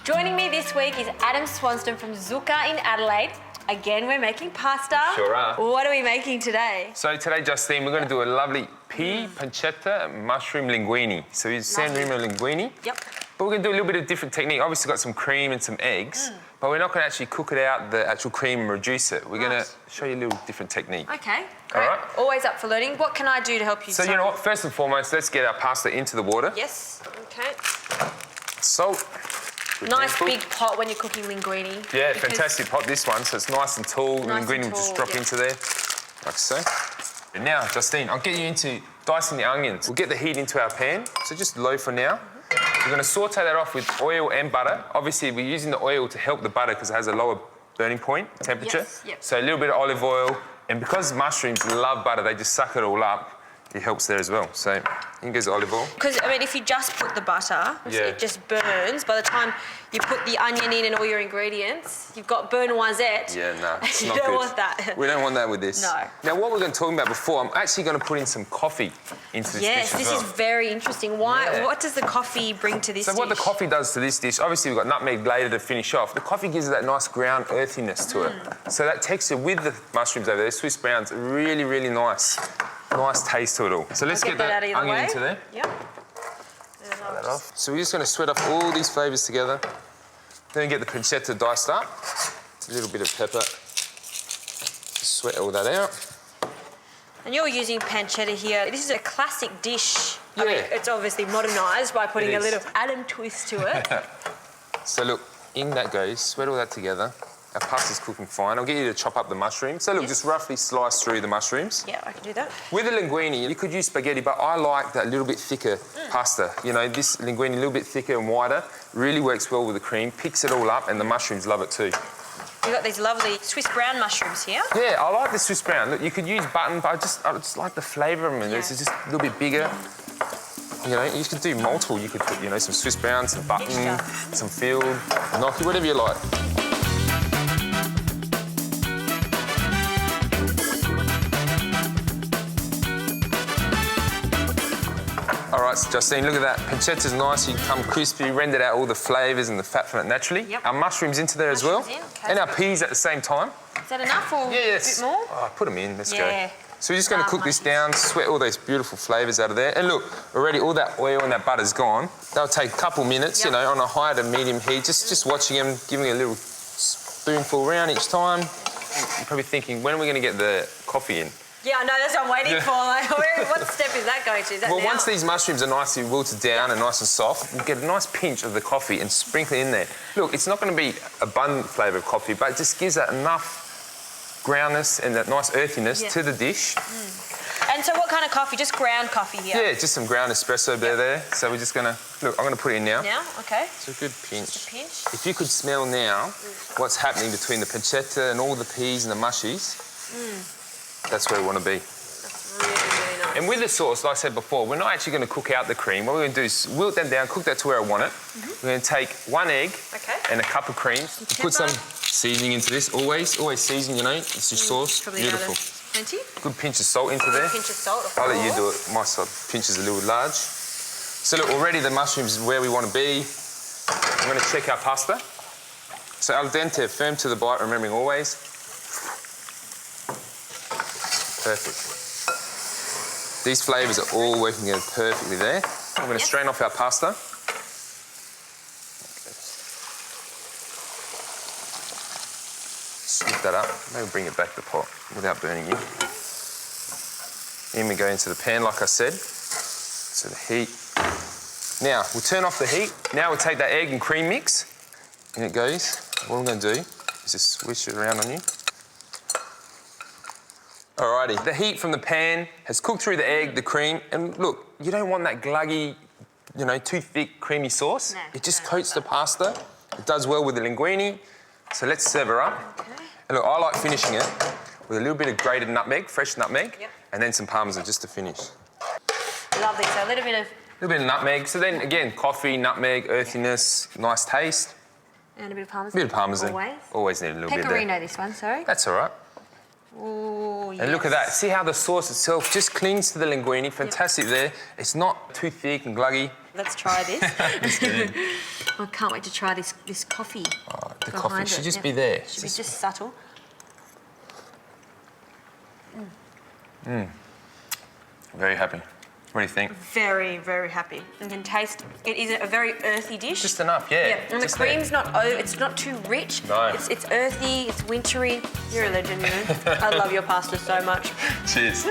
Joining me this week is Adam Swanson from Zucca in Adelaide. Again, we're making pasta. Sure are. What are we making today? So today, Justine, we're going to do a lovely pea pancetta mushroom linguine. So we use San Remo linguine. Yep. But we're going to do a little bit of different technique. Obviously got some cream and some eggs, but we're not going to actually cook it out, the actual cream, and reduce it. We're going to show you a little different technique. Okay, great. All right. Always up for learning. What can I do to help you? So you know what? First and foremost, let's get our pasta into the water. Yes. Okay. Salt. Nice big pot when you're cooking linguine. Yeah, fantastic pot, this one, so it's nice and tall. The linguine will just drop into there, like so. And now, Justine, I'll get you into dicing the onions. We'll get the heat into our pan, so just low for now. We're going to saute that off with oil and butter. Obviously, we're using the oil to help the butter because it has a lower burning point temperature. Yes, yep. So a little bit of olive oil, and because mushrooms love butter, they just suck it all up. It helps there as well. So in goes olive oil. Because, I mean, if you just put the butter, it just burns. By the time you put the onion in and all your ingredients, you've got burn noisette. Yeah, no, it's you not don't good. want that. We don't want that with this. No. Now, what we're going to talk about before, I'm actually going to put in some coffee into this dish Yes, as this well. is very interesting. Why? Yeah. What does the coffee bring to this dish? So what the coffee does to this dish, obviously we've got nutmeg later to finish off. The coffee gives it that nice ground earthiness to it. So that texture with the mushrooms over there, Swiss browns, really, really nice. Nice taste to it all. So let's get that onion into there. Yep. That off. So we're just going to sweat off all these flavours together. Then get the pancetta diced up. A little bit of pepper. Just sweat all that out. And you're using pancetta here. This is a classic dish. Yeah. I mean, it's obviously modernised by putting a little Adam twist to it. So look, in that goes, sweat all that together. Our pasta's cooking fine. I'll get you to chop up the mushrooms. So look, just roughly slice through the mushrooms. Yeah, I can do that. With the linguine, you could use spaghetti, but I like that little bit thicker pasta. You know, this linguine a little bit thicker and wider, really works well with the cream, picks it all up, and the mushrooms love it too. You've got these lovely Swiss brown mushrooms here. Yeah, I like the Swiss brown. Look, you could use button, but I just like the flavour of them. It's just a little bit bigger. You know, you could do multiple. You could put, you know, some Swiss brown, some button, some field, gnocchi, whatever you like. All right, Justine, look at that. Pancetta's nice, you come crispy, rendered out all the flavours and the fat from it naturally. Yep. Our mushrooms into there as well. Okay. And our peas at the same time. Is that enough or a bit more? Oh, put them in, let's go. So we're just going to cook this down, sweat all those beautiful flavours out of there. And look, already all that oil and that butter's gone. They'll take a couple minutes, you know, on a high to medium heat, just watching them, giving a little spoonful round each time. You're probably thinking, when are we going to get the coffee in? Yeah, I know, that's what I'm waiting for. Like, what step is that going to? Is that well, now? once these mushrooms are nicely wilted down and nice and soft, you get a nice pinch of the coffee and sprinkle it in there. Look, it's not going to be abundant flavour of coffee, but it just gives that enough groundness and that nice earthiness to the dish. And so what kind of coffee? Just ground coffee here? Yeah, just some ground espresso there. So we're just going to... Look, I'm going to put it in now. Now? OK. It's a good pinch. Just a pinch. If you could smell now what's happening between the pancetta and all the peas and the mushies, that's where we want to be. Really, really nice. And with the sauce, like I said before, we're not actually going to cook out the cream. What we're going to do is wilt that down, cook that to where I want it. We're going to take 1 egg and a cup of cream. Put some seasoning into this, always season, you know, it's your sauce. Beautiful. Plenty. Good pinch of salt into there. Pinch of salt, of I'll let you course. do it. My salt pinch is a little large. So look, already the mushrooms is where we want to be. I'm going to check our pasta. So al dente, firm to the bite, remembering always. Perfect. These flavours are all working together perfectly there. I'm going to strain off our pasta. Scoop that up. Maybe bring it back to the pot without burning you. In we go into the pan, like I said. So the heat. Now, we'll turn off the heat. Now we'll take that egg and cream mix. In it goes. What I'm going to do is just swish it around on you. Alrighty, the heat from the pan has cooked through the egg, the cream, and look, you don't want that gluggy, you know, too thick, creamy sauce. It just coats the pasta. It does well with the linguine. So let's serve her up. Okay. And look, I like finishing it with a little bit of grated nutmeg, fresh nutmeg, and then some parmesan just to finish. Lovely, so a little bit of nutmeg. So then, again, coffee, nutmeg, earthiness, nice taste. And a bit of parmesan. A bit of parmesan. Always. Always need a little bit there. Pecorino, this one, sorry. That's all right. Oh, yes. And look at that. See how the sauce itself just clings to the linguine. Fantastic there. It's not too thick and gluggy. Let's try this. Just kidding. I can't wait to try this coffee. Oh, the coffee should just be there. Should be just subtle. Very happy. What do you think? Very, very happy. You can taste. It is a very earthy dish. Just enough, yeah. Yeah, and the cream's it's not too rich. No. It's earthy. It's wintry. You're a legend, you know. I love your pasta so much. Cheers.